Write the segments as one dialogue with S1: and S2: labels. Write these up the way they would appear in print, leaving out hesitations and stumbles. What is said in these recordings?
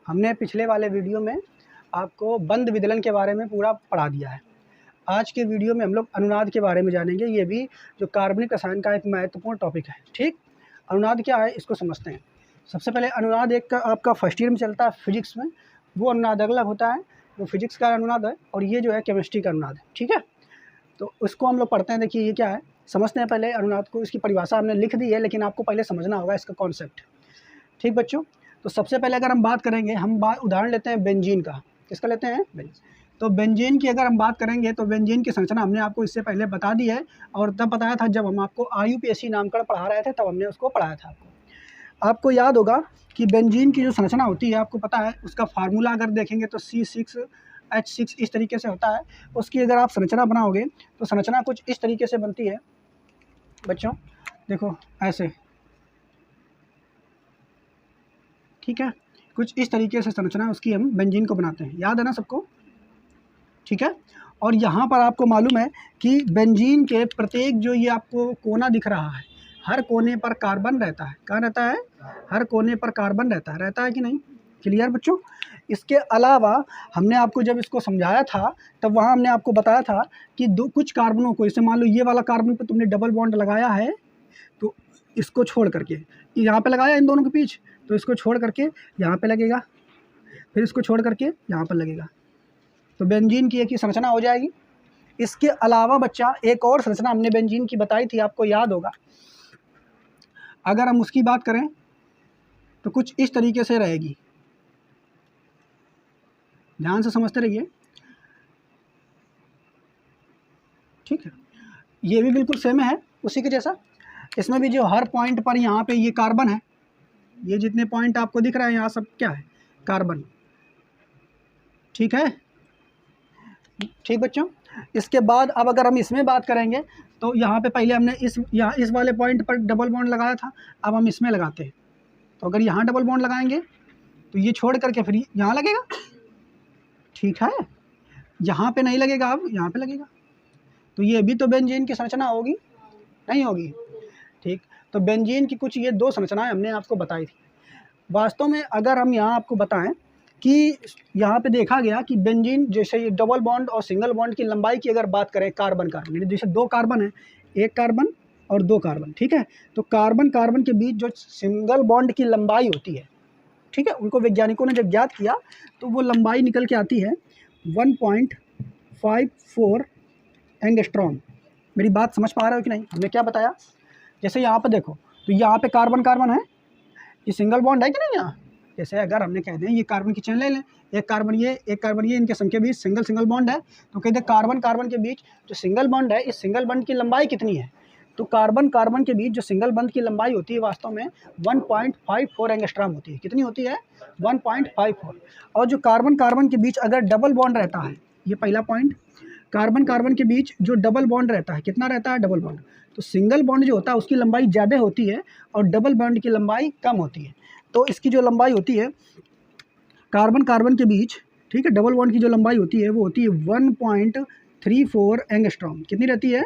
S1: हमने पिछले वाले वीडियो में आपको बंद विदलन के बारे में पूरा पढ़ा दिया है। आज के वीडियो में हम लोग अनुनाद के बारे में जानेंगे। ये भी जो कार्बनिक रसायन का एक महत्वपूर्ण टॉपिक है। ठीक, अनुनाद क्या है इसको समझते हैं। सबसे पहले अनुनाद एक का आपका फर्स्ट ईयर में चलता है फिजिक्स में, वो अनुनाद अलग होता है, वो फिजिक्स का अनुनाद है, और ये जो है केमिस्ट्री का अनुनाद है। ठीक है, तो उसको हम लोग पढ़ते हैं। देखिए ये क्या है, समझते हैं पहले अनुनाद को। इसकी परिभाषा हमने लिख दी है, लेकिन आपको पहले समझना होगा इसका कॉन्सेप्ट। ठीक बच्चों, तो सबसे पहले अगर हम बात करेंगे, हम उदाहरण लेते हैं बेंजीन का। किसका लेते हैं? बेंजीन। तो बेंजीन की अगर हम बात करेंगे तो बेंजीन की संरचना हमने आपको इससे पहले बता दी है, और तब बताया था जब हम आपको IUPAC नामकरण पढ़ा रहे थे, तब हमने उसको पढ़ाया था। आपको याद होगा कि बेंजीन की जो संरचना होती है, आपको पता है उसका फार्मूला अगर देखेंगे तो C6H6 इस तरीके से होता है। उसकी अगर आप संरचना बनाओगे तो संरचना कुछ इस तरीके से बनती है बच्चों, देखो ऐसे। ठीक है, कुछ इस तरीके से संरचना उसकी हम बेंजीन को बनाते हैं। याद है ना सबको? ठीक है, और यहाँ पर आपको मालूम है कि बेंजीन के प्रत्येक जो ये आपको कोना दिख रहा है, हर कोने पर कार्बन रहता है। कहाँ रहता है? हर कोने पर कार्बन रहता है कि नहीं? क्लियर बच्चों? इसके अलावा हमने आपको जब इसको समझाया था, तब वहाँ हमने आपको बताया था कि कुछ कार्बनों को, जैसे मान लो ये वाला कार्बन पर तुमने डबल बॉन्ड लगाया है, तो इसको छोड़ करके यहाँ पे लगाया इन दोनों के बीच, तो इसको छोड़ करके यहाँ पे लगेगा, फिर इसको छोड़ करके यहाँ पर लगेगा, तो बेंजीन की एक ही संरचना हो जाएगी। इसके अलावा बच्चा एक और संरचना हमने बेंजीन की बताई थी, आपको याद होगा। अगर हम उसकी बात करें तो कुछ इस तरीके से रहेगी। ध्यान से समझते रहिए। ठीक है, ये भी बिल्कुल सेम है उसी के जैसा। इसमें भी जो हर पॉइंट पर यहाँ पे ये कार्बन है, ये जितने पॉइंट आपको दिख रहा है यहाँ सब क्या है? कार्बन। ठीक है, ठीक बच्चों। इसके बाद अब अगर हम इसमें बात करेंगे तो यहाँ पे पहले हमने इस वाले पॉइंट पर डबल बॉन्ड लगाया था, अब हम इसमें लगाते हैं। तो अगर यहाँ डबल बॉन्ड लगाएंगे तो ये छोड़ करके फिर यहाँ लगेगा। ठीक है, यहाँ पे नहीं लगेगा, अब यहाँ पे लगेगा। तो ये भी तो बेंजीन की संरचना होगी, नहीं होगी? ठीक, तो बेंजीन की कुछ ये दो संरचनाएं हमने आपको बताई थी। वास्तव में अगर हम यहाँ आपको बताएं कि यहाँ पे देखा गया कि बेंजीन जैसे ये डबल बॉन्ड और सिंगल बॉन्ड की लंबाई की अगर बात करें, कार्बन जैसे दो कार्बन है, एक कार्बन और दो कार्बन। ठीक है, तो कार्बन कार्बन के बीच जो सिंगल बॉन्ड की लंबाई होती है, ठीक है, उनको वैज्ञानिकों ने जब ज्ञात किया तो वो लंबाई निकल के आती है 1.54 एंगस्ट्रॉम। मेरी बात समझ पा रहे हो कि नहीं? हमने क्या बताया? जैसे यहाँ पे देखो, तो यहाँ पे कार्बन कार्बन है, ये सिंगल बॉन्ड है कि नहीं? यहाँ जैसे अगर हमने कह दें ये कार्बन की चेन ले लें, एक कार्बन ये, इनके संग के बीच सिंगल बॉन्ड है, तो कहते हैं कार्बन कार्बन के बीच जो सिंगल बॉन्ड है, इस सिंगल बॉन्ड की लंबाई कितनी है? तो कार्बन कार्बन के बीच जो सिंगल बॉन्ड की लंबाई होती है वास्तव में 1.54 एंगस्ट्रॉम होती है। कितनी होती है? 1.54। और जो कार्बन कार्बन के बीच अगर डबल बॉन्ड रहता है, ये पहला पॉइंट, कार्बन कार्बन के बीच जो डबल बॉन्ड रहता है, कितना रहता है? Double bond. तो सिंगल बॉन्ड जो होता है उसकी लंबाई ज़्यादा होती है और डबल बॉन्ड की लंबाई कम होती है। तो इसकी जो लंबाई होती है कार्बन कार्बन के बीच, ठीक है, डबल बॉन्ड की जो लंबाई होती है वो होती है 1.34 एंगस्ट्रॉम। कितनी रहती है?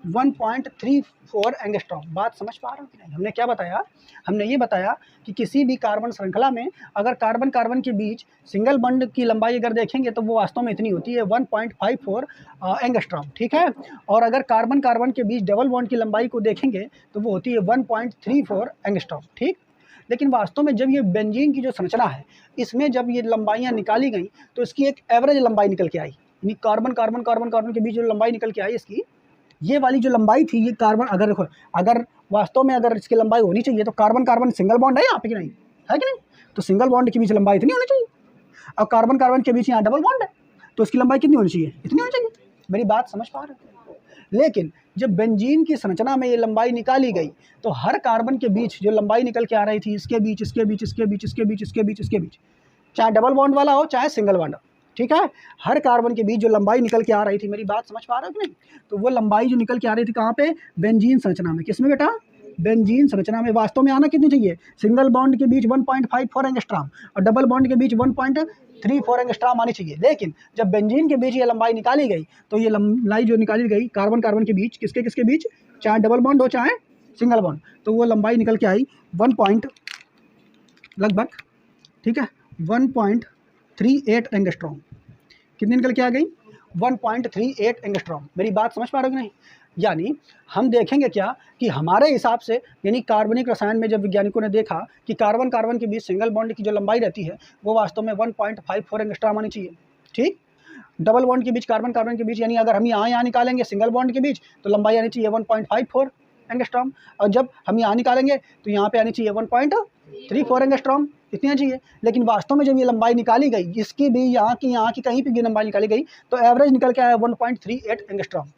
S1: 1.34 एंगस्ट्रॉम। बात समझ पा रहे हो कि नहीं? हमने क्या बताया? हमने ये बताया कि किसी भी कार्बन श्रृंखला में अगर कार्बन कार्बन के बीच सिंगल बॉन्ड की लंबाई अगर देखेंगे तो वो वास्तव में इतनी होती है 1.54 एंगस्ट्रॉम। ठीक है, और अगर कार्बन कार्बन के बीच डबल बॉन्ड की लंबाई को देखेंगे तो वो होती है 1.34 एंगस्ट्रॉम। ठीक, लेकिन वास्तव में जब ये बेंजीन की जो संरचना है, इसमें जब ये लंबाइयाँ निकाली गई तो इसकी एक एवरेज लंबाई निकल के आई। यानी कार्बन कार्बन कार्बन कार्बन के बीच जो लंबाई निकल के आई इसकी, ये वाली जो लंबाई थी, ये कार्बन अगर देखो, अगर वास्तव में अगर इसकी लंबाई होनी चाहिए तो कार्बन कार्बन सिंगल बॉन्ड है यहाँ पे कि नहीं है? कि नहीं? तो सिंगल बॉन्ड के बीच लंबाई इतनी होनी चाहिए, और कार्बन कार्बन के बीच यहाँ डबल बॉन्ड है, तो इसकी लंबाई कितनी होनी चाहिए? इतनी होनी चाहिए। मेरी बात समझ पा रहे हो? लेकिन जब बेंजीन की संरचना में ये लंबाई निकाली गई तो हर कार्बन के बीच जो लंबाई निकल के आ रही थी, इसके बीच, इसके बीच, इसके बीच, इसके बीच, इसके बीच, इसके बीच, चाहे डबल बॉन्ड वाला हो चाहे सिंगल बॉन्ड हो, ठीक है, हर कार्बन के बीच जो लंबाई निकल के आ रही थी, मेरी बात समझ पा रहे हो कि नहीं? तो वो लंबाई जो निकल के आ रही थी कहाँ पे? बेंजीन संरचना में। किसमें बेटा? बेंजीन संरचना में। वास्तव में आना कितनी चाहिए? सिंगल बॉन्ड के बीच 1.54 एंगस्ट्रॉम और डबल बॉन्ड के बीच 1.34 एंगस्ट्रॉम आनी चाहिए। लेकिन जब बेंजीन के बीच ये लंबाई निकाली गई तो ये लंबाई जो निकाली गई कार्बन कार्बन के बीच, किसके किसके बीच, चाहे डबल बॉन्ड हो चाहे सिंगल बॉन्ड, तो वो लंबाई निकल के आई 1 पॉइंट लगभग, ठीक है, 1.38 एंगस्ट्रॉम। कितनी निकल के आ गई? 1.38 एंगस्ट्रॉम। मेरी बात समझ पा रहे हो कि नहीं? यानी हम देखेंगे क्या कि हमारे हिसाब से, यानी कार्बनिक रसायन में जब वैज्ञानिकों ने देखा कि कार्बन कार्बन के बीच सिंगल बॉन्ड की जो लंबाई रहती है वो वास्तव में 1.54 एंगस्ट्रॉम आनी चाहिए। ठीक, डबल बॉन्ड के बीच, कार्बन कार्बन के बीच, यानी अगर हम यहाँ निकालेंगे सिंगल बॉन्ड के बीच तो लंबाई आनी चाहिए 1.54 एंगस्ट्रॉम, और जब हम यहाँ निकालेंगे तो यहाँ पे आनी चाहिए 1.34 एंगस्ट्रॉम, इतनी आनी चाहिए। लेकिन वास्तव में जब ये लंबाई निकाली गई, इसकी भी यहाँ की कहीं भी लंबाई निकाली गई तो एवरेज निकल के आया 1.38 एंगस्ट्रॉम।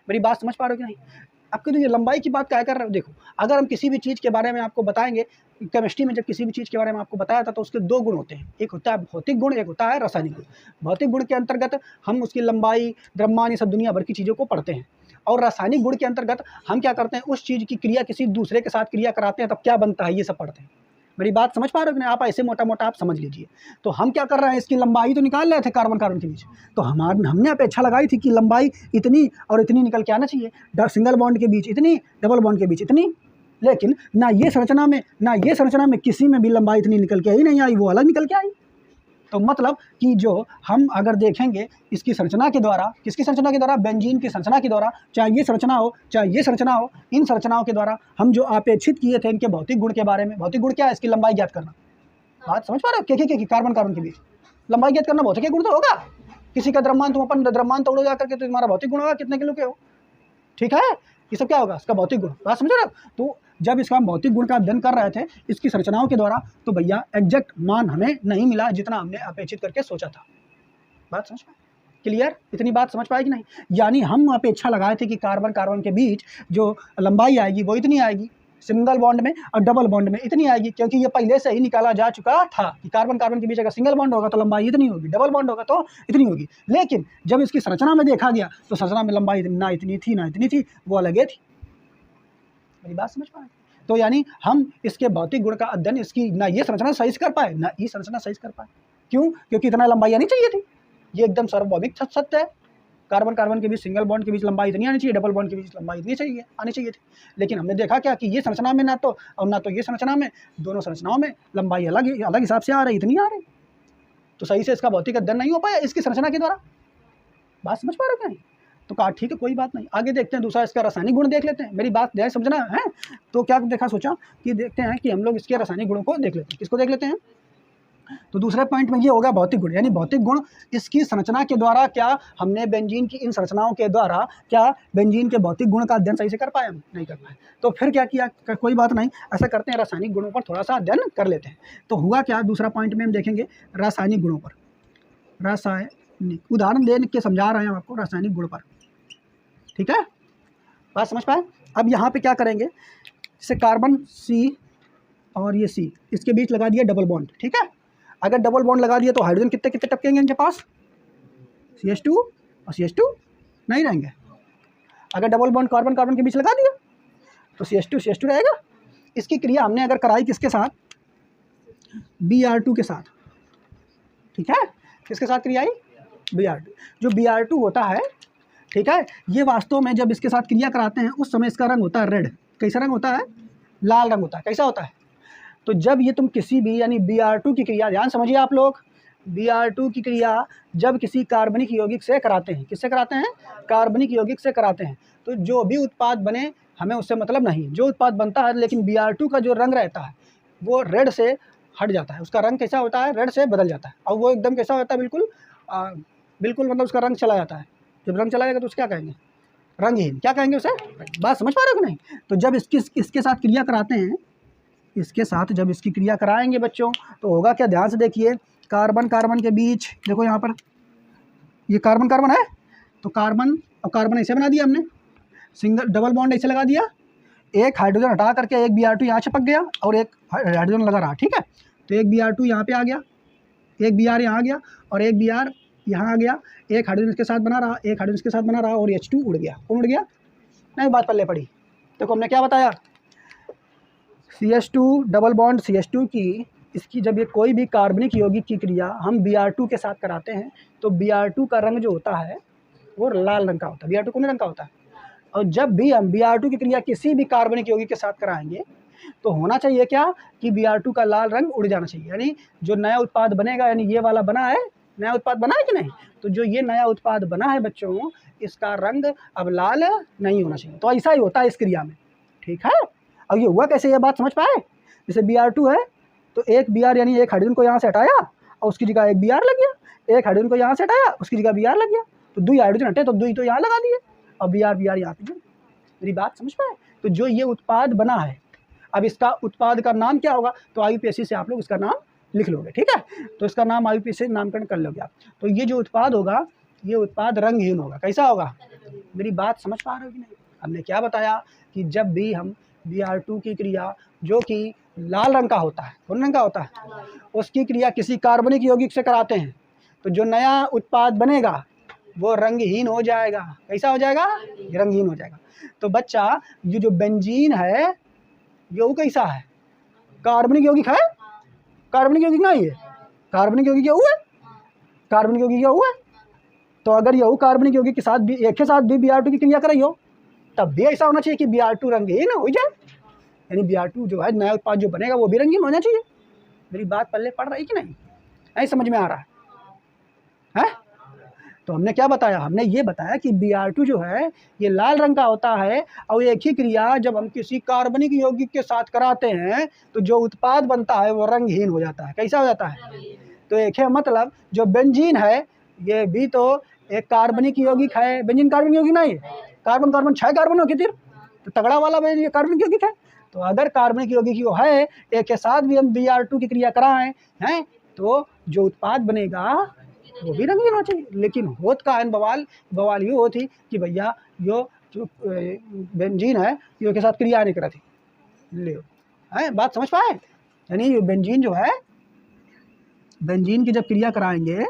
S1: मेरी बात समझ पा रहे हो कि नहीं? आपकी तो ये लंबाई की बात क्या कर रहे हो? देखो, अगर हम किसी भी चीज़ के बारे में आपको बताएंगे, केमिस्ट्री में जब किसी भी चीज़ के बारे में आपको बताया था तो उसके दो गुण होते हैं, एक होता है भौतिक गुण, एक होता है रासायनिक गुण। भौतिक गुण के अंतर्गत हम उसकी लंबाई, द्रव्यमान, ये सब दुनिया भर की चीज़ों को पढ़ते हैं, और रासायनिक गुण के अंतर्गत हम क्या करते हैं, उस चीज़ की क्रिया किसी दूसरे के साथ क्रिया कराते हैं तब क्या बनता है, ये सब पढ़ते हैं। मेरी बात समझ पा रहे हो कि नहीं? आप ऐसे मोटा मोटा आप समझ लीजिए। तो हम क्या कर रहे हैं, इसकी लंबाई तो निकाल रहे थे कार्बन कार्बन के बीच, तो हमने अपेक्षा लगाई थी कि लंबाई इतनी और इतनी निकल के आना चाहिए, सिंगल बॉन्ड के बीच इतनी, डबल बॉन्ड के बीच इतनी। लेकिन ना ये संरचना में किसी में भी लंबाई इतनी निकल के ही नहीं आई, वो अलग निकल के आई। तो मतलब कि जो हम अगर देखेंगे इसकी संरचना के द्वारा, किसकी संरचना के द्वारा, बेंजीन की संरचना के द्वारा, चाहे ये संरचना हो चाहे ये संरचना हो, इन संरचनाओं के द्वारा हम जो अपेक्षित किए थे इनके भौतिक गुण के बारे में। भौतिक गुण क्या है? इसकी लंबाई ज्ञात करना। बात समझ पा रहे हो? के कार्बन कार्बन के बीच लंबाई ज्ञात करना भौतिक गुण तो होगा। किसी का द्रव्यमान, तुम अपन द्रव्यमान तोड़ो जा करके तो तुम्हारा भौतिक गुण होगा कितने किलो के हो, ठीक है? ये सब क्या होगा? इसका भौतिक गुण। बात समझ रहे हो? तो जब इसका हम भौतिक गुण का अध्ययन कर रहे थे इसकी संरचनाओं के द्वारा, तो भैया एग्जैक्ट मान हमें नहीं मिला जितना हमने अपेक्षित करके सोचा था। बात समझ पाए? क्लियर? इतनी बात समझ पाए कि नहीं? यानी हम अपेक्षा लगाए थे कि कार्बन कार्बन के बीच जो लंबाई आएगी वो इतनी आएगी, सिंगल बॉन्ड में, और डबल बॉन्ड में इतनी आएगी, क्योंकि ये पहले से ही निकाला जा चुका था कि कार्बन कार्बन के बीच अगर सिंगल बॉन्ड होगा तो लंबाई इतनी होगी, डबल बॉन्ड होगा तो इतनी होगी। लेकिन जब इसकी संरचना में देखा गया तो संरचना में लंबाई ना इतनी थी ना इतनी थी, वो अलग थी। मेरी बात समझ पाए? तो यानी हम इसके भौतिक गुण का अध्ययन, इसकी ना ये संरचना सही से कर पाए ना ये संरचना सही से कर पाए। क्यों? क्योंकि इतना लंबाई आनी चाहिए थी। ये एकदम सार्वभौमिक सत्य है, कार्बन कार्बन के बीच, सिंगल बॉन्ड के बीच लंबाई इतनी आनी चाहिए, डबल बॉन्ड के बीच लंबाई इतनी आनी चाहिए थी। लेकिन हमने देखा क्या कि ये संरचना में ना तो ये संरचना में, दोनों संरचनाओं में लंबाई अलग हिसाब से आ रही, इतनी आ रही, तो सही से इसका भौतिक अध्ययन नहीं हो पाया इसकी संरचना के द्वारा। बात समझ पा रहे हो क्या? नहीं? तो कहा ठीक है, कोई बात नहीं, आगे देखते हैं, दूसरा इसका रासायनिक गुण देख लेते हैं। मेरी बात ध्यान समझना है। तो क्या देखा, सोचा कि देखते हैं कि हम लोग इसके रासायनिक गुणों को देख लेते हैं। किसको देख लेते हैं? तो दूसरे पॉइंट में ये होगा भौतिक गुण, यानी भौतिक गुण इसकी संरचना के द्वारा, क्या हमने बेंजीन की इन संरचनाओं के द्वारा क्या बेंजीन के भौतिक गुण का अध्ययन सही से कर पाए? हम नहीं कर पाए। तो फिर क्या किया? कोई बात नहीं, ऐसा करते हैं रासायनिक गुणों पर थोड़ा सा अध्ययन कर लेते हैं। तो हुआ क्या, दूसरा पॉइंट में हम देखेंगे रासायनिक गुणों पर। रासायनिक उदाहरण दे के समझा रहे हैं आपको रासायनिक गुण पर, ठीक है? बात समझ पाए? अब यहाँ पे क्या करेंगे, जैसे कार्बन C और ये C, इसके बीच लगा दिया डबल बॉन्ड, ठीक है? अगर डबल बॉन्ड लगा दिया तो हाइड्रोजन कितने कितने टपकेंगे इनके पास? CH2 और CH2 नहीं रहेंगे। अगर डबल बॉन्ड कार्बन कार्बन के बीच लगा दिया तो CH2 रहेगा। इसकी क्रिया हमने अगर कराई किसके साथ? Br2 के साथ, ठीक है? किसके साथ क्रिया आई? Br2। जो Br2 होता है, ठीक है, ये वास्तव में जब इसके साथ क्रिया कराते हैं उस समय इसका रंग होता है रेड। कैसा रंग होता है? लाल रंग होता है। कैसा होता है? तो जब ये तुम किसी भी, यानी Br2 की क्रिया, ध्यान समझिए आप लोग, Br2 की क्रिया जब किसी कार्बनिक यौगिक से कराते हैं, किससे कराते हैं? कार्बनिक यौगिक से कराते हैं, तो जो भी उत्पाद बने हमें उससे मतलब नहीं, जो उत्पाद बनता है, लेकिन Br2 का जो रंग रहता है वो रेड से हट जाता है। उसका रंग कैसा होता है? रेड से बदल जाता है, और वो एकदम कैसा होता है? बिल्कुल मतलब उसका रंग चला जाता है। जब रंग चला जाएगा तो उसको क्या कहेंगे? रंगहीन। क्या कहेंगे उसे? बात समझ पा रहे हो कि नहीं? तो जब इसके साथ क्रिया कराते हैं, इसके साथ जब इसकी क्रिया कराएंगे बच्चों, तो होगा क्या? ध्यान से देखिए, कार्बन कार्बन के बीच, देखो यहाँ पर ये कार्बन कार्बन है, तो कार्बन और कार्बन ऐसे बना दिया हमने, सिंगल डबल बॉन्ड ऐसे लगा दिया, एक हाइड्रोजन हटा करके एक Br2 यहाँ चिपक गया और एक हाइड्रोजन लगा रहा, ठीक है? तो एक Br2 यहाँ पे आ गया, एक Br यहाँ आ गया और एक Br यहाँ आ गया, एक हाइड्रोजन इसके साथ बना रहा, एक हाइड्रोजन इसके साथ बना रहा, और H2 उड़ गया। कौन उड़ गया? नहीं, बात पल्ले पड़ी। देखो हमने क्या बताया, CH2 डबल बॉन्ड CH2 की, इसकी जब ये कोई भी कार्बनिक यौगिक की क्रिया हम Br2 के साथ कराते हैं तो Br2 का रंग जो होता है वो लाल रंग का होता है। Br2 कौन रंग का होता है? और जब भी हम Br2 की क्रिया किसी भी कार्बनिक यौगिक के साथ कराएंगे तो होना चाहिए क्या कि Br2 का लाल रंग उड़ जाना चाहिए, यानी जो नया उत्पाद बनेगा, यानी ये वाला बना है, नया उत्पाद बना है कि नहीं, तो जो ये नया उत्पाद बना है बच्चों, इसका रंग अब लाल नहीं होना चाहिए। तो ऐसा ही होता है इस क्रिया में, ठीक है। अब ये हुआ कैसे, ये बात समझ पाए? जैसे Br2 है तो एक Br यानी एक हाइड्रोजन को यहाँ से हटाया और उसकी जगह एक Br लग गया, एक हाइड्रोजन को यहाँ से हटाया उसकी जगह Br लग गया, तो 2 हाइड्रोजन हटे तो 2 तो यहाँ लगा दिए और Br यहाँ पे। मेरी बात समझ पाए? तो जो ये उत्पाद बना है, अब इसका उत्पाद का नाम क्या होगा, तो IUPAC से आप लोग इसका नाम लिख लोगे, ठीक है। तो इसका नाम IUPAC से नामकरण कर लोगे आप। तो ये जो उत्पाद होगा, ये उत्पाद रंगहीन होगा। कैसा होगा? मेरी बात समझ पा रहे हो कि नहीं? हमने क्या बताया कि जब भी हम Br2 की क्रिया जो कि लाल रंग का होता है, कौन रंग का होता है, उसकी क्रिया किसी कार्बनिक यौगिक से कराते हैं, तो जो नया उत्पाद बनेगा वो रंगहीन हो जाएगा। कैसा हो जाएगा? रंगहीन हो जाएगा। तो बच्चा ये जो बेंजीन है ये वो कैसा है? कार्बनिक यौगिक है? कार्बनिक यौगिक नहीं है, कार्बनिक यौगिक क्या हुआ? कार्बनिक यौगिक क्या हुआ? तो अगर ये कार्बनिक यौगिक के साथ भी एक के साथ भी Br2 की क्रिया कराई हो, तब भी ऐसा होना चाहिए कि Br2 रंगहीन हो जाए, यानी Br2 जो है नया उत्पाद जो बनेगा वो भी रंगीन होना चाहिए। मेरी बात पल्ले पड़ रही कि नहीं? नहीं समझ में आ रहा है? तो हमने क्या बताया? हमने ये बताया कि Br2 जो है ये लाल रंग का होता है और एक ही क्रिया जब हम किसी कार्बनिक यौगिक के साथ कराते हैं तो जो उत्पाद बनता है वो रंगहीन हो जाता है। कैसा हो जाता है? तो एक है मतलब जो बेंजीन है ये भी तो एक कार्बनिक यौगिक है। बेंजीन कार्बनिक यौगिक नहीं है, कार्बन कार्बन 6 कार्बन हो कितने, तो तगड़ा वाला कार्बनिक यौगिक है। तो अगर कार्बनिक यौगिक वो है एक के साथ भी हम Br2 की क्रिया कराएं हैं तो जो उत्पाद बनेगा वो भी रंगीन होना चाहिए। लेकिन होत का बवाल ये होती कि भैया यो जो बेंजीन है यो के साथ क्रिया नहीं करा थी, ले है बात समझ पाए? यानी ये बेंजीन जो है, बेंजीन की जब क्रिया कराएंगे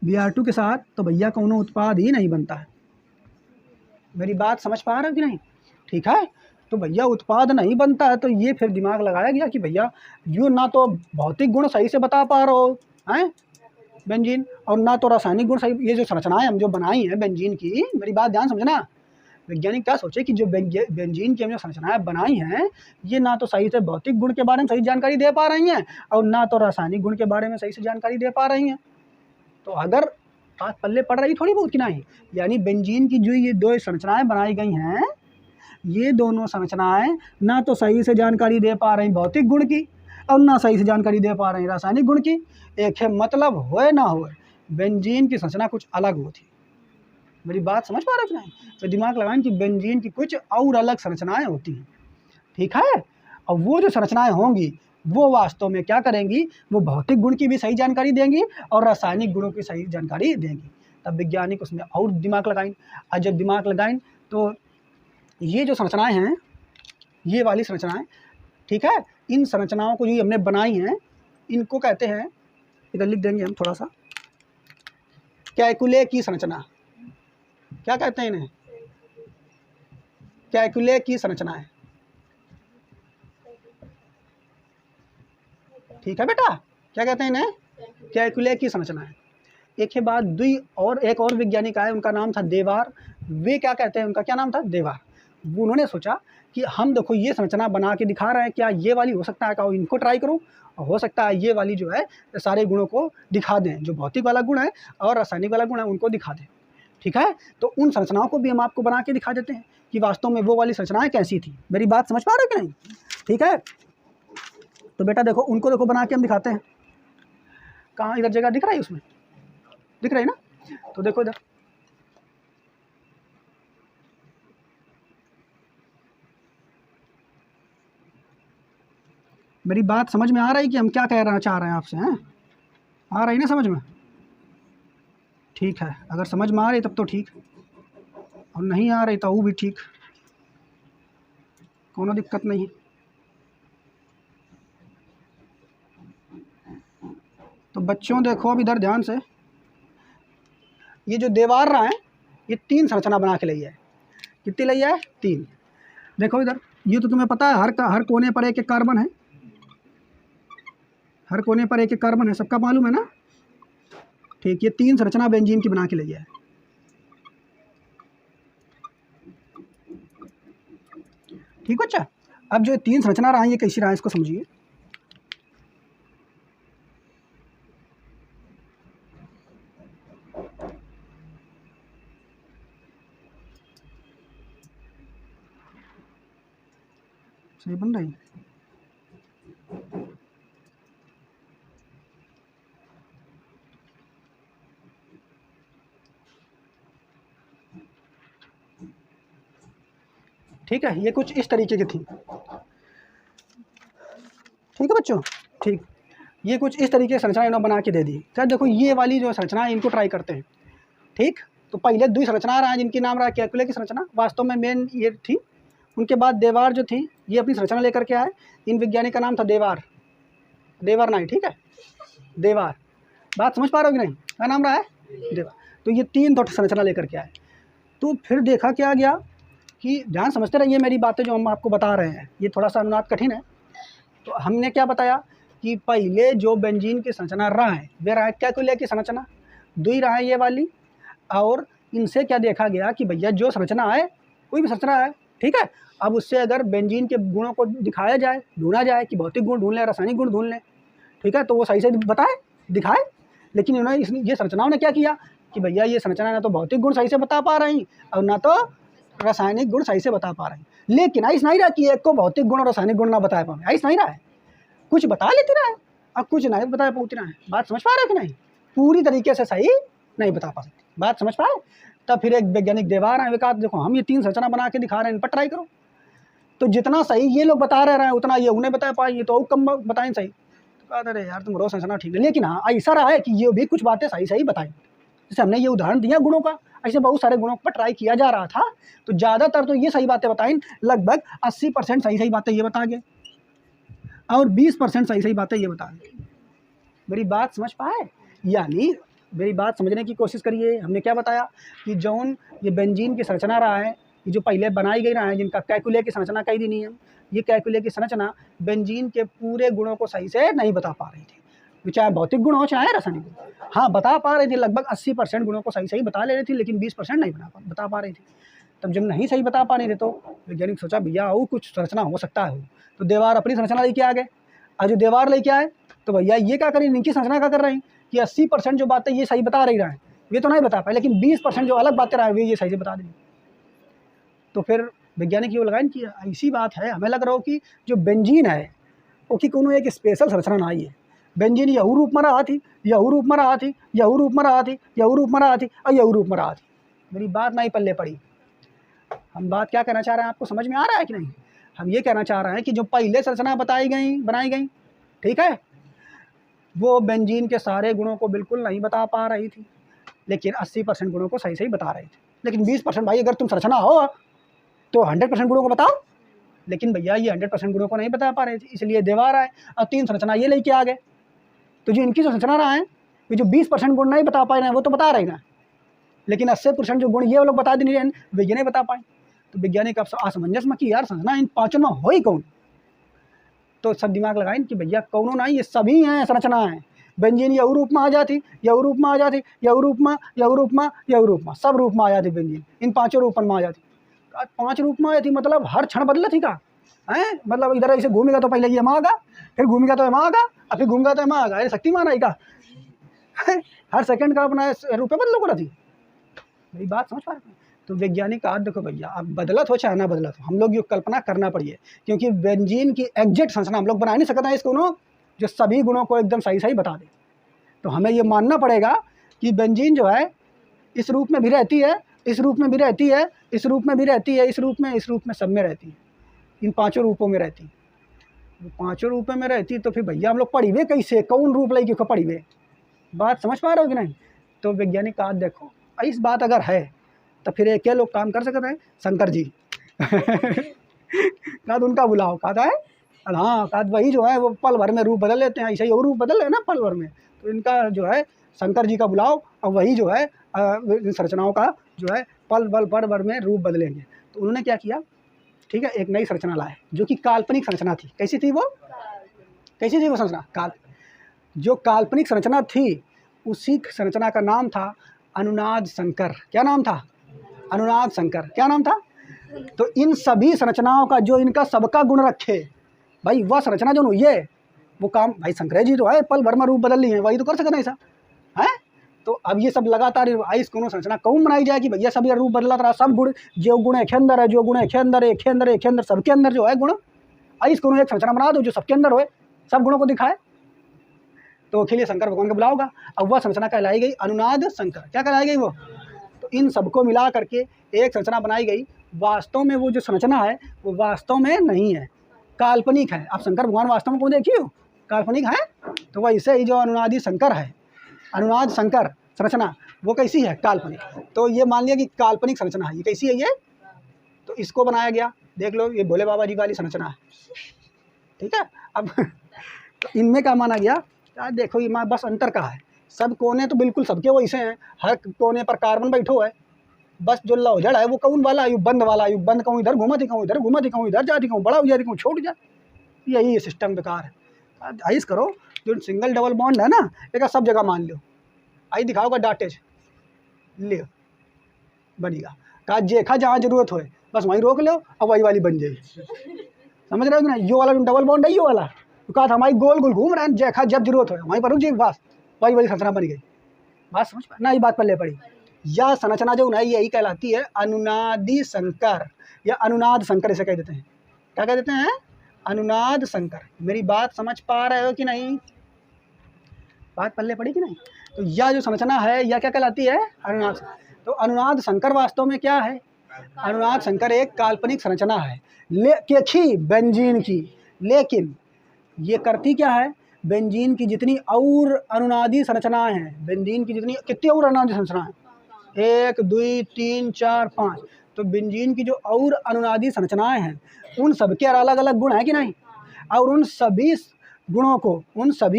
S1: Br2 के साथ तो भैया कोनो उत्पाद ही नहीं बनता है। मेरी बात समझ पा रहे हो कि नहीं? ठीक है। तो भैया उत्पाद नहीं बनता है तो ये फिर दिमाग लगाया गया कि भैया यो ना तो भौतिक गुण सही से बता पा रहे हो हैं बेंजीन, और ना तो रासायनिक गुण सही। ये जो संरचनाएं हम जो बनाई हैं बेंजीन की, मेरी बात ध्यान समझना, वैज्ञानिक क्या सोचे कि जो बेंजीन की हम जो संरचनाएं बनाई हैं ये ना तो सही से भौतिक गुण के बारे में सही जानकारी दे पा रही हैं और ना तो रासायनिक गुण के बारे में सही से जानकारी दे पा रही हैं। तो अगर बात पल्ले पड़ रही थोड़ी बहुत कि नहीं, यानी बेंजीन की जो ये 2 संरचनाएं बनाई गई हैं ये दोनों संरचनाएं ना तो सही से जानकारी दे पा रही भौतिक गुण की और ना सही से जानकारी दे पा रही रासायनिक गुण की। एक है मतलब होए ना होए बेंजीन की संरचना कुछ अलग होती। मेरी बात समझ पा रहे हो नहीं? तो दिमाग लगाएं कि बेंजीन की कुछ और अलग संरचनाएं होती हैं, ठीक है। और वो जो संरचनाएं होंगी वो वास्तव में क्या करेंगी, वो भौतिक गुण की भी सही जानकारी देंगी और रासायनिक गुणों की सही जानकारी देंगी। तब वैज्ञानिक उसमें और दिमाग लगाएं, और जब दिमाग लगाएं तो ये जो संरचनाएं हैं ये वाली संरचनाएं, ठीक है, इन संरचनाओं को जो हमने बनाई हैं इनको कहते हैं, इधर लिख देंगे हम थोड़ा सा, कैकुले की संरचना। क्या कहते हैं इन्हें? कैकुले की संरचनाएं, ठीक है बेटा। क्या कहते हैं इन्हें? कैकुले की संरचनाएं। एक के बाद एक और वैज्ञानिक आए, उनका नाम था देवार। वे क्या कहते हैं, उनका क्या नाम था? देवार। उन्होंने सोचा कि हम देखो ये संरचना बना के दिखा रहे हैं, क्या ये वाली हो सकता है, क्या इनको ट्राई करूं, और हो सकता है ये वाली जो है सारे गुणों को दिखा दें, जो भौतिक वाला गुण है और रासायनिक वाला गुण है उनको दिखा दें, ठीक है। तो उन संरचनाओं को भी हम आपको बना के दिखा देते हैं कि वास्तव में वो वाली संरचनाएं कैसी थी। मेरी बात समझ पा रहे हो कि नहीं? ठीक है। तो बेटा देखो उनको देखो बना के हम दिखाते हैं। कहाँ इधर जगह दिख रहा है, उसमें दिख रही है ना? तो देखो इधर, मेरी बात समझ में आ रही है कि हम क्या कहना चाह रहे हैं आपसे? हैं आ रही ना समझ में? ठीक है, अगर समझ में आ रही तब तो ठीक, और नहीं आ रही तो वो भी ठीक, कोनो दिक्कत नहीं। तो बच्चों देखो अब इधर ध्यान से, ये जो दीवार रहा है ये 3 संरचना बना के ली है। कितनी ली है? 3। देखो इधर, ये तो तुम्हें पता है हर कोने पर एक एक कार्बन है, हर कोने पर एक एक कार्बन है, सबका मालूम है ना? ठीक, ये 3 संरचना बेंजीन की बना के ली है। ठीक बच्चा। अब जो 3 संरचना रहा है ये कैसी रहा है इसको समझिए। सही बन रही है। ठीक है, ये कुछ इस तरीके की थी। ठीक है बच्चों, ठीक, ये कुछ इस तरीके की संरचना इन्होंने बना के दे दी। सर देखो ये वाली जो संरचना है इनको ट्राई करते हैं। ठीक, तो पहले 2 संरचना रहा है जिनकी नाम रहा कैलकुले की संरचना, वास्तव में मेन ये थी। उनके बाद देवार जो थी ये अपनी संरचना लेकर के आए। इन वैज्ञानिक का नाम था देवार, देवार नहीं, ठीक है, देवार। बात समझ पा रहे हो कि नहीं, क्या नाम रहा है, देवार। तो ये 3 संरचना लेकर के आए। तो फिर देखा क्या गया कि ध्यान समझते रहिए मेरी बातें जो हम आपको बता रहे हैं, ये थोड़ा सा अनुवाद कठिन है। तो हमने क्या बताया कि पहले जो बेंजीन की संरचना रहा है वे रहा है कैलकुले की संरचना, 2 रहा है ये वाली। और इनसे क्या देखा गया कि भैया जो संरचना है, कोई भी संरचना है, ठीक है, अब उससे अगर बेंजीन के गुणों को दिखाया जाए, ढूंढा जाए कि भौतिक गुण ढूंढ लें, रासायनिक गुण ढूंढ लें, ठीक है, तो वो सही से बताए, दिखाए। लेकिन इन्होंने ये संरचनाओं ने क्या किया कि भैया ये संरचना ना तो भौतिक गुण सही से बता पा रही और ना तो रासायनिक गुण सही से बता पा रही। लेकिन ऐसा नहीं रहा कि एक को भौतिक गुण और रासायनिक गुण ना बताए पाए, ऐसा नहीं रहा है, कुछ बता लेते रहा है और कुछ नहीं बता पाते रहा है। बात समझ पा रहे हो कि नहीं, पूरी तरीके से सही नहीं बता पा सकते, बात समझ पाए। तब फिर एक वैज्ञानिक देवार है, वे कहा देखो हम ये 3 संरचना बना के दिखा रहे हैं, इन पर ट्राई करो। तो जितना सही ये लोग बता रहे हैं उतना ये उन्हें बता पाएंगे, तो और कम बताएं सही। तो कहा अरे यार तुम रोज संरचना ठीक है, लेकिन हाँ ऐसा रहा है कि ये भी कुछ बातें सही सही बताई। जैसे हमने ये उदाहरण दिया गुणों का, ऐसे बहुत सारे गुणों पर ट्राई किया जा रहा था, तो ज़्यादातर तो ये सही बातें बताई, लगभग 80% सही सही बातें ये बता गए और 20% सही सही बातें ये बता गए। मेरी बात समझ पाए, यानी मेरी बात समझने की कोशिश करिए। हमने क्या बताया कि जौन ये बेंजीन की संरचना रहा है, ये जो पहले बनाई गई रहा है, जिनका कैलकुले की संरचना कही दी नहीं है, ये कैलकुले की संरचना बेंजीन के पूरे गुणों को सही से नहीं बता पा रही थी, चाहे भौतिक गुण हो चाहे रासायनिक गुण। हाँ बता पा रही थी, लगभग 80% गुणों को सही सही बता ले रही थी, लेकिन 20% नहीं बता पा रही थी। तब जब नहीं सही बता पा रही थी तो वैज्ञानिक सोचा भैया और कुछ संरचना हो सकता है। तो देवार अपनी संरचना लेके आ गए, और जो देवार लेके आए तो भैया ये क्या करें, इनकी संरचना क्या कर रहे हैं कि 80% जो बातें ये सही बता रही रहे हैं, ये तो नहीं बता पाए, लेकिन 20% जो अलग बातें रहे ये सही से बता देंगे। तो फिर वैज्ञानिक ये लगाइन कि ऐसी बात है, हमें लग रहा हो कि जो बेंजीन है वो कि कोनो एक स्पेशल संरचना ना आई है। बेंजीन यहू रूप में रहा थी, यहू रूप में रहा थी, यहू रूप में रहा थी, यहू रूप में रहा थी और यहू रूप में रहा थी। मेरी बात नहीं पल्ले पड़ी। हम बात क्या कहना चाह रहे हैं, आपको समझ में आ रहा है कि नहीं। हम ये कहना चाह रहे हैं कि जो पहले संरचना बनाई गई, ठीक है, वो बेंजीन के सारे गुणों को बिल्कुल नहीं बता पा रही थी, लेकिन 80% गुणों को सही सही बता रही थी। लेकिन 20% भाई अगर तुम संरचना हो तो 100% गुणों को बताओ, लेकिन भैया ये 100% गुणों को नहीं बता पा रहे थे, इसलिए देवार आए और 3 संरचना ये लेके आ गए। तो जो इनकी जो संरचना रहा है, ये जो 20% गुण नहीं बता पाए ना वो तो बता रहे ना, लेकिन 80% जो गुण ये लोग बता देने वे ये नहीं बता पाए। तो वैज्ञानिक असमंजस में कि यार संरचना इन 5 में हो ही कौन। तो सब दिमाग लगाएं कि भैया कौनो नहीं, ये सभी हैं संरचना है। बेंजीन यहू रूप में आ जाती, यहू रूप में आ जाती, यहू रूप में, यहू रूप में, यहू रूप में, सब रूप में आ जाती बेंजीन, इन 5 रूपों में आ जाती। 5 रूप में आई थी, मतलब हर क्षण बदला थी का है, मतलब इधर ऐसे घूमेगा तो पहले ये माँ आगा, फिर घूमेगा तो माँ आगा, और फिर घूमेगा तो माँ आगा, शक्तिमान आई का हर सेकंड का अपना रूप बदलो करा थी। मेरी बात समझ पा रहे हैं। तो वैज्ञानिक आज देखो भैया, अब बदलत हो चाहे ना बदलत हो, हम लोग ये कल्पना करना पड़िए, क्योंकि बेंजीन की एग्जैक्ट संरचना हम लोग बना नहीं सकते हैं इसको जो सभी गुणों को एकदम सही सही बता दे। तो हमें ये मानना पड़ेगा कि बेंजीन जो है इस रूप में भी रहती है, इस रूप में भी रहती है, इस रूप में भी रहती है, इस रूप में सब में रहती है, इन 5 रूपों में रहती है। 5 रूपों में रहती तो फिर भैया हम लोग पढ़ी हुए कैसे, कौन रूप लगी क्यों पढ़ी हुए। बात समझ पा रहे हो कि नहीं। तो वैज्ञानिक आज देखो इस बात अगर है तो फिर क्या लोग काम कर सकते हैं, शंकर जी कहा उनका बुलाओ, कहा है हाँ, कहा वही जो है वो पल भर में रूप बदल लेते हैं, ऐसे ही और रूप बदल रहे ना पल भर में। तो इनका जो है शंकर जी का बुलाओ और वही जो है संरचनाओं का जो है पल भर में रूप बदलेंगे। तो उन्होंने क्या किया, ठीक है, एक नई संरचना लाए जो कि काल्पनिक संरचना थी। कैसी थी वो, कैसी थी वो संरचना, जो काल्पनिक संरचना थी उसी संरचना का नाम था अनुनाद शंकर। क्या नाम था, अनुनाद शंकर। क्या नाम था, तो इन सभी संरचनाओं का जो इनका सबका गुण रखे भाई, वह संरचना जो हुई है वो काम भाई शंकरे जी तो है पल भर में रूप बदल ली है, वही तो कर सकते ऐसा है। तो अब ये सब लगातार आइस कोनो संरचना कौन बनाई जाएगी भैया, सब ये रूप बदला रहा, सब गुण जो गुण एक अंदर है, जो गुण एक अंदर एक अंदर एक अंदर सबके अंदर जो है गुण, आइस कोनो एक संरचना बना दो जो सबके अंदर हो, सब गुणों को दिखाए, तो अखिल शंकर भगवान को बुला होगा। अब वह संरचना कहलाई गई अनुनाद शंकर। क्या कहलाई गई वो? तो इन सबको मिला करके एक संरचना बनाई गई। वास्तव में वो जो संरचना है वो वास्तव में नहीं है, काल्पनिक है। आप शंकर भगवान वास्तव में कौन देखिए हो, काल्पनिक है। तो वैसे ही जो अनुनादि शंकर है, अनुनाद शंकर संरचना, वो कैसी है? काल्पनिक। तो ये मान लिया कि काल्पनिक संरचना है। ये कैसी है ये? तो इसको बनाया गया, देख लो ये भोले बाबा जी वाली संरचना है, ठीक है। अब तो इनमें क्या माना गया? यार देखो ये बस अंतर का है, सब कोने तो बिल्कुल सबके वैसे हैं, हर कोने पर कार्बन बैठो है, बस जो लौजड़ है वो कौन वाला आयुबंद वाला, आयुबंद कहूँ इधर घूमती कहूँ इधर घूमती कहूँ इधर जाती कहूँ बड़ा हो जाती कहूँ छोट जा, यही ये सिस्टम बेकार है। आइस करो जो सिंगल डबल बॉन्ड है ना, एक सब जगह मान लो, आई दिखाओगा डाटेज ले बनेगा, कहा जेखा जहाँ जरूरत हो बस वहीं रोक लो और वही वाली बन जाएगी। समझ रहे हो कि ना? यो वाला जो डबल बॉन्ड है, यो वाला तो कहा था हमारी गोल गोल घूम रहे हैं, जेखा जब जरूरत हो वहीं पर रुक जाए, बस वही वाली संरचना बन गई। बात समझ पा ना? ये बात पल्ले पड़ी। यह संरचना जो है यही कहलाती है अनुनादि शंकर या अनुनाद शंकर, इसे कह देते हैं। क्या कह देते हैं? अनुनाद शंकर। मेरी बात समझ पा रहे हो कि नहीं? बात पल्ले पड़ी कि नहीं? तो यह जो संरचना है यह क्या कहलाती है? अनुनाद। तो अनुनाद शंकर वास्तव में क्या है? अनुनाद शंकर एक काल्पनिक संरचना है बेंजीन की, लेकिन ये करती क्या है? बेंजीन की जितनी और अनुनादी संरचनाएं हैं, बेंजीन की जितनी कितनी और अनुनादी संरचनाएं, 1 2 3 4 5, तो बेंजीन की जो और अनुनादी संरचनाएं हैं उन सबके अलग अलग गुण हैं कि नहीं? और उन सभी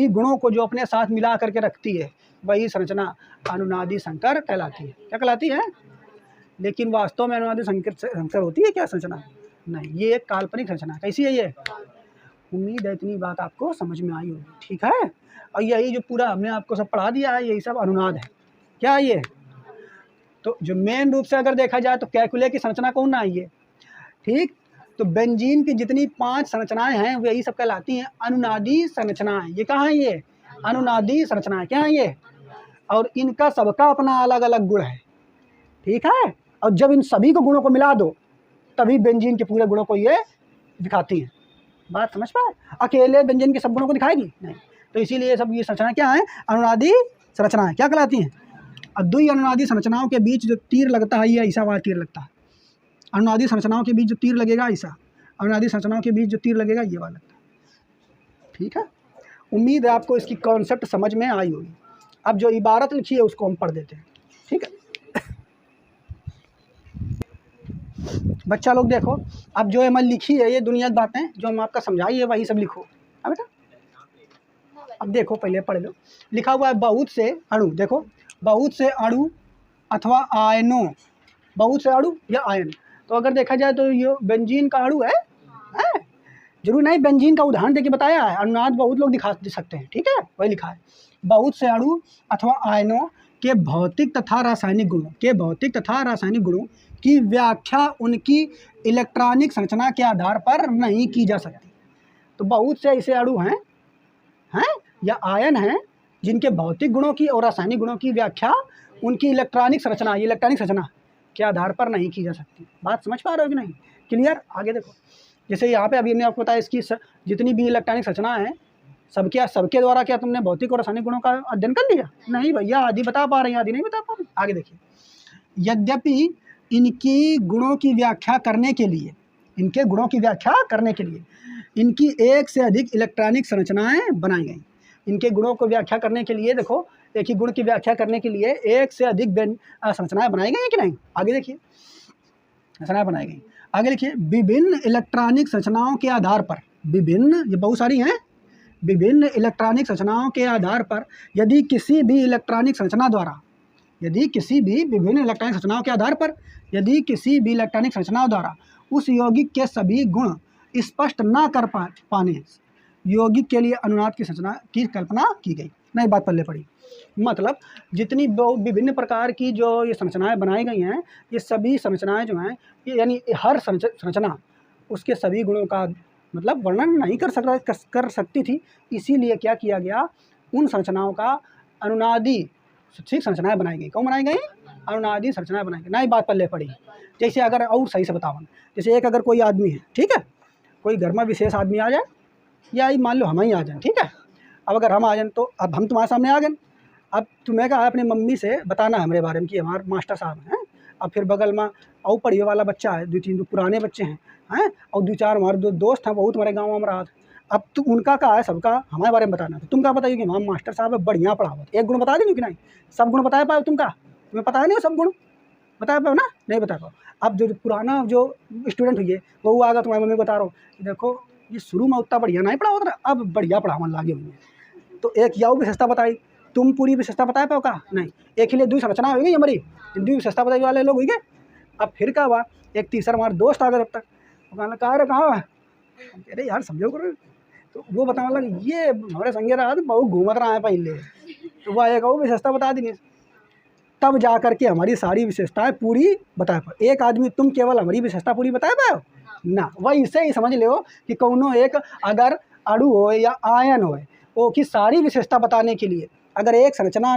S1: गुणों को जो अपने साथ मिला करके रखती है वही संरचना अनुनादि शंकर कहलाती है। क्या कहलाती है? लेकिन वास्तव में अनुनादि शंकर होती है क्या संरचना? नहीं, ये एक काल्पनिक संरचना। कैसी है ये? उम्मीद है इतनी बात आपको समझ में आई होगी, ठीक है। और यही जो पूरा हमने आपको सब पढ़ा दिया है यही सब अनुनाद है। क्या है ये? तो जो मेन रूप से अगर देखा जाए तो कैलकुले की संरचना कौन ना है, ठीक। तो बेंजीन की जितनी 5 संरचनाएं हैं वो यही सब कहलाती हैं अनुनादी संरचनाएं। ये कहाँ है? ये अनुनादी संरचनाएं क्या है ये? और इनका सबका अपना अलग अलग गुण है, ठीक है। और जब इन सभी को गुणों को मिला दो तभी बेंजीन के पूरे गुणों को ये दिखाती है। बात समझ पाए? अकेले बेंजीन के सब गुणों को दिखाएगी नहीं। तो इसीलिए सब ये संरचना क्या है? अनुनादी संरचनाएं क्या कहलाती हैं? और दुई अनुनादी संरचनाओं के बीच जो तीर लगता है ये ऐसा वाला तीर लगता है। अनुनादी संरचनाओं के बीच जो तीर लगेगा ऐसा, अनुनादी संरचनाओं के बीच जो तीर लगेगा ये वाला लगता है, ठीक है। उम्मीद है आपको इसकी कॉन्सेप्ट समझ में आई होगी। अब जो इबारत लिखी है उसको हम पढ़ देते हैं, ठीक है। बच्चा लोग देखो, अब जो हमारी लिखी है ये दुनिया की बातें जो हम आपका समझाई है वही सब लिखो। अब बेटा अब देखो पहले पढ़ लो, लिखा हुआ है बहुत से अणु। देखो बहुत से अणु अथवा आयनों, बहुत से अणु या आयन। तो अगर देखा जाए तो ये बेंजीन का अणु है, जरूर नहीं बेंजीन का उदाहरण देके बताया है, अनुनाद बहुत लोग दिखा सकते हैं, ठीक है। वही लिखा है बहुत से अणु अथवा आयनों के भौतिक तथा रासायनिक गुणों की व्याख्या उनकी इलेक्ट्रॉनिक संरचना के आधार पर नहीं की जा सकती। तो बहुत से ऐसे अणु हैं या आयन हैं जिनके भौतिक गुणों की और रासायनिक गुणों की व्याख्या उनकी इलेक्ट्रॉनिक संरचना के आधार पर नहीं की जा सकती। बात समझ पा रहे हो कि नहीं? क्लियर? आगे देखो, जैसे यहाँ पे अभी हमने आपको बताया इसकी जितनी भी इलेक्ट्रॉनिक संरचना है सबके द्वारा क्या तुमने भौतिक और रासायनिक गुणों का अध्ययन कर लिया? नहीं भैया, आदि बता पा रहे हैं, आदि नहीं बता पा रहे। आगे देखिए, यद्यपि इनकी गुणों की व्याख्या करने के लिए इनकी एक से अधिक इलेक्ट्रॉनिक संरचनाएं बनाई गई। इनके गुणों को व्याख्या करने के लिए देखो, एक ही गुण की व्याख्या करने के लिए एक से अधिक संरचनाएं बनाई गई हैं कि नहीं? आगे देखिए, संरचनाएं बनाई गई। आगे लिखिए, विभिन्न इलेक्ट्रॉनिक संरचनाओं के आधार पर, विभिन्न ये बहुत सारी हैं, विभिन्न इलेक्ट्रॉनिक संरचनाओं के आधार पर यदि किसी भी इलेक्ट्रॉनिक संरचना द्वारा उस यौगिक के सभी गुण स्पष्ट न कर पाने यौगिक के लिए अनुनाद की संरचना की कल्पना की गई। नहीं बात पल्ले पड़ी। मतलब जितनी विभिन्न प्रकार की जो ये संरचनाएं बनाई गई हैं, ये सभी संरचनाएं जो हैं, ये यानी हर संरचना उसके सभी गुणों का मतलब वर्णन नहीं कर सकती थी। इसीलिए क्या किया गया, उन संरचनाओं का अनुनादी ठीक संरचनाएं बनाई गई। कौन बनाई गई? अनुनादी संरचनाएं बनाई गई। नहीं बात पल्ले पड़ी। जैसे अगर और सही से बताओ, जैसे एक अगर कोई आदमी है, ठीक है, कोई घर में विशेष आदमी आ जाए, या मान लो हम ही आ जाए, ठीक है। अब अगर हम आ जाए तो अब हम तुम्हारे सामने आ गए, अब तुम्हें कहा अपनी मम्मी से बताना हमारे बारे में कि हमारे मास्टर साहब हैं। अब फिर बगल में और पढ़िए वाला बच्चा है, 2-3 जो पुराने बच्चे हैं और 2-4 हमारे जो दोस्त हैं बहुत हमारे गाँव में रहा था। अब तो उनका कहा है सबका हमारे बारे में बताना, तो तुम क्या बताइए कि हम मास्टर साहब है बढ़िया पढ़ावत। एक गुण बता देंगे कि नहीं? सब गुण बता पाओ तुम्हें पता है नहीं सब गुण बता पाओ ना? नहीं बता पाओ। अब जो पुराना जो स्टूडेंट हुई है वो आगा तुम्हारी मम्मी को बता रहा हूँ कि देखो ये शुरू में उतना बढ़िया नहीं पढ़ा होता, अब बढ़िया पढ़ावन लागे हुई है। तो एक यह विशेषता बताई, तुम पूरी विशेषता बता पाओ का? नहीं। एक ही लिए दुई संरचना हो गई हमारी, दुई विशेषता बताई वाले लोग हुई गए। अब फिर क्या हुआ, एक तीसरा हमारा दोस्त आ गया तब तक, वो कहना कहा कहाँ है, अरे यार समझो करो। तो वो बताने लगा ये हमारे संगे रहा तो बहुत घूमत रहा है पहले, तो वह एक वो विशेषता बता दी। तब जा करके हमारी सारी विशेषताएं पूरी बता पाओ। एक आदमी तुम केवल हमारी विशेषता पूरी बता पाओ ना। वही इससे ही समझ लो कि कौनो एक अगर अणु हो या आयन हो, वो की सारी विशेषता बताने के लिए अगर एक संरचना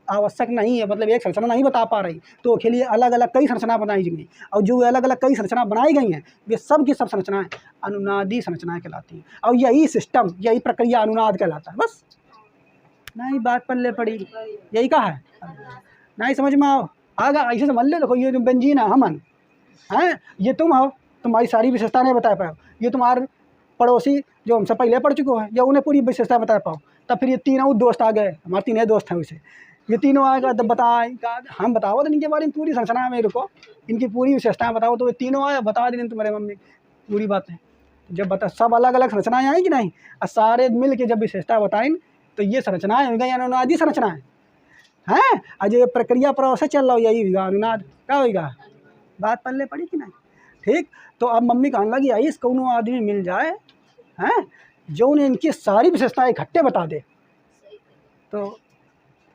S1: आवश्यक नहीं है, मतलब एक संरचना नहीं बता पा रही, तो उसके लिए अलग अलग कई संरचना बनाई गई। और जो अलग अलग कई संरचना बनाई गई हैं वे सब की सब संरचनाएं अनुनादी संरचनाएं कहलाती हैं। और यही सिस्टम, यही प्रक्रिया अनुनाद कहलाता है। बस नहीं बात पल्ले पड़ी, यही कहा है। नहीं समझ में आओ आगा ऐसे समझ ले। देखो ये जो बेंजीन है हमन हैं, ये तुम हो, तुम्हारी सारी विशेषता नहीं बता पाओ। ये तुम्हारे पड़ोसी जो हमसे पहले पढ़ चुके हैं या उन्हें पूरी विशेषता बता पाओ। तब फिर ये तीनों दोस्त आ गए, हमारे तीनों दोस्त हैं उसे, ये तीनों आएगा तब बताए हम बताओ तो इनके बारे में पूरी संरचना है मेरे को, इनकी पूरी विशेषताएं बताओ। तो ये तीनों आए बता दें तुम्हारे मम्मी पूरी बातें। जब बता सब अलग अलग संरचनाएं आई कि नहीं, और सारे मिल के जब विशेषता बताएं तो ये संरचनाएं हो गई अनुनादी संरचनाएं हैं। आज ये प्रक्रिया प्रोसेस चल रहा हो, यही होगा अनुनाद। क्या होगा? बात पल्ले पड़ी कि नहीं? ठीक। तो अब मम्मी कहने लगी आई इस कौनो आदमी मिल जाए हैं जो उन्हें इनकी सारी विशेषताएं इकट्ठे बता दे। तो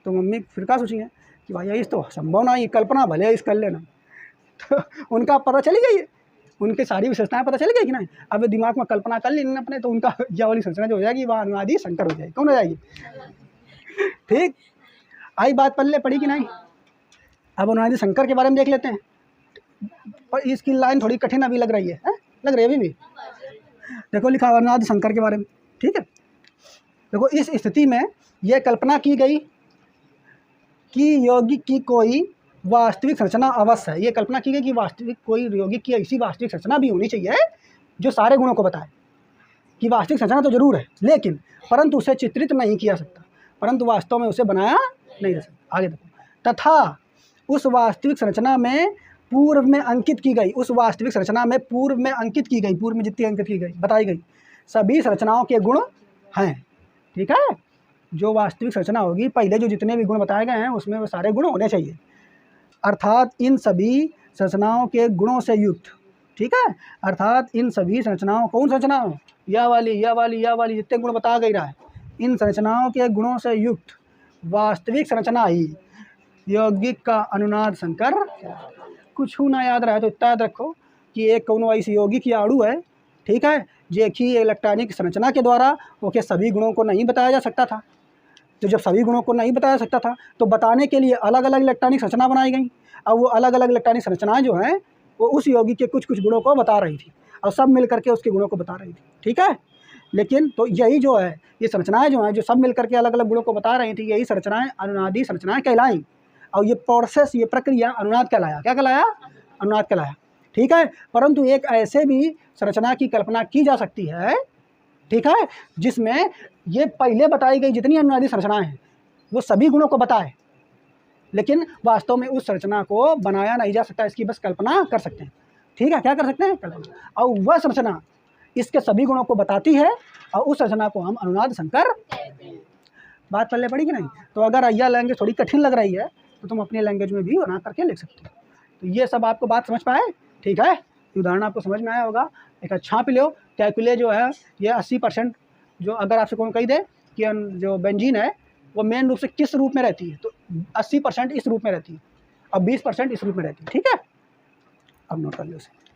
S1: मम्मी फिर क्या सोचेंगे कि भाई इस तो संभव ना, ये कल्पना भले इस कर लेना। तो उनका पता चली गई, उनकी सारी विशेषताएं पता चली गई कि नहीं। अब दिमाग में कल्पना कर ली अपने, तो उनका यह वाली संरचना जो हो जाएगी वह अनुनादी संकर हो जाएगी। कौन हो जाएगी? ठीक। आई बात पल्ले पड़ी कि नहीं? अब अनुनादी संकर के बारे में देख लेते हैं। पर इसकी लाइन थोड़ी कठिन अभी लग रही है, लग रही है अभी भी। देखो लिखा अनुनादी संकर के बारे में, ठीक है। देखो इस स्थिति में यह कल्पना की गई कि यौगिक की कोई वास्तविक संरचना अवश्य है। ये कल्पना की गई कि वास्तविक कोई यौगिक की ऐसी वास्तविक संरचना भी होनी चाहिए जो सारे गुणों को बताए। कि वास्तविक संरचना तो जरूर है, लेकिन परंतु उसे चित्रित नहीं किया सकता, परंतु वास्तव में उसे बनाया नहीं जा सकता। आगे देखो, तथा उस वास्तविक संरचना में पूर्व में अंकित की गई, उस वास्तविक संरचना में पूर्व में अंकित की गई, पूर्व में जितनी अंकित की गई बताई गई सभी संरचनाओं के गुण हैं। ठीक है, जो वास्तविक संरचना होगी पहले जो जितने भी गुण बताए गए हैं उसमें वो सारे गुण होने चाहिए, अर्थात इन सभी संरचनाओं के गुणों से युक्त। ठीक है, अर्थात इन सभी संरचनाओं, कौन संरचना, यह वाली जितने गुण बता गई रहा है, इन संरचनाओं के गुणों से युक्त वास्तविक संरचना ही यौगिक का अनुनाद संकर। कुछ ना याद रहा तो इतना याद रखो कि एक कौनो ऐसी यौगिक या अणु है, ठीक है, जो कि इलेक्ट्रॉनिक संरचना के द्वारा ओके सभी गुणों को नहीं बताया जा सकता था। तो जब सभी गुणों को नहीं बताया सकता था तो बताने के लिए अलग अलग इलेक्ट्रॉनिक संरचना बनाई गई, और वो अलग अलग इलेक्ट्रॉनिक संरचनाएं जो हैं वो उस यौगिक के कुछ कुछ गुणों को बता रही थी, और सब मिल करके उसके गुणों को बता रही थी। ठीक है, लेकिन तो यही जो है ये संरचनाएं जो हैं जो सब मिल करके अलग अलग गुणों को बता रही थी, यही संरचनाएं अनुनादी संरचनाएं कहलाई। और ये प्रोसेस, ये प्रक्रिया अनुनाद कहलाया। क्या कहलाया? अनुनाद कहलाया। ठीक है, परंतु एक ऐसे भी संरचना की कल्पना की जा सकती है, ठीक है, जिसमें ये पहले बताई गई जितनी अनुनादी संरचनाएं हैं वो सभी गुणों को बताए, लेकिन वास्तव में उस संरचना को बनाया नहीं जा सकता, इसकी बस कल्पना कर सकते हैं। ठीक है, क्या कर सकते हैं? कल्पना। और वह संरचना इसके सभी गुणों को बताती है, और उस संरचना को हम अनुनाद संकर। बात पल्ले पड़ी कि नहीं? तो अगर यह लैंग्वेज थोड़ी कठिन लग रही है तो तुम अपनी लैंग्वेज में भी बना करके लिख सकते हो। तो ये सब आपको बात समझ पाए? ठीक है, उदाहरण आपको समझ में आया होगा। एक अच्छा पे लो, कैलकुले जो है ये 80% जो अगर आपसे कौन कही दे कि जो बेंजीन है वो मेन रूप से किस रूप में रहती है, तो 80% इस रूप में रहती है और 20% इस रूप में रहती है। ठीक है, अब नोट कर लो इसे।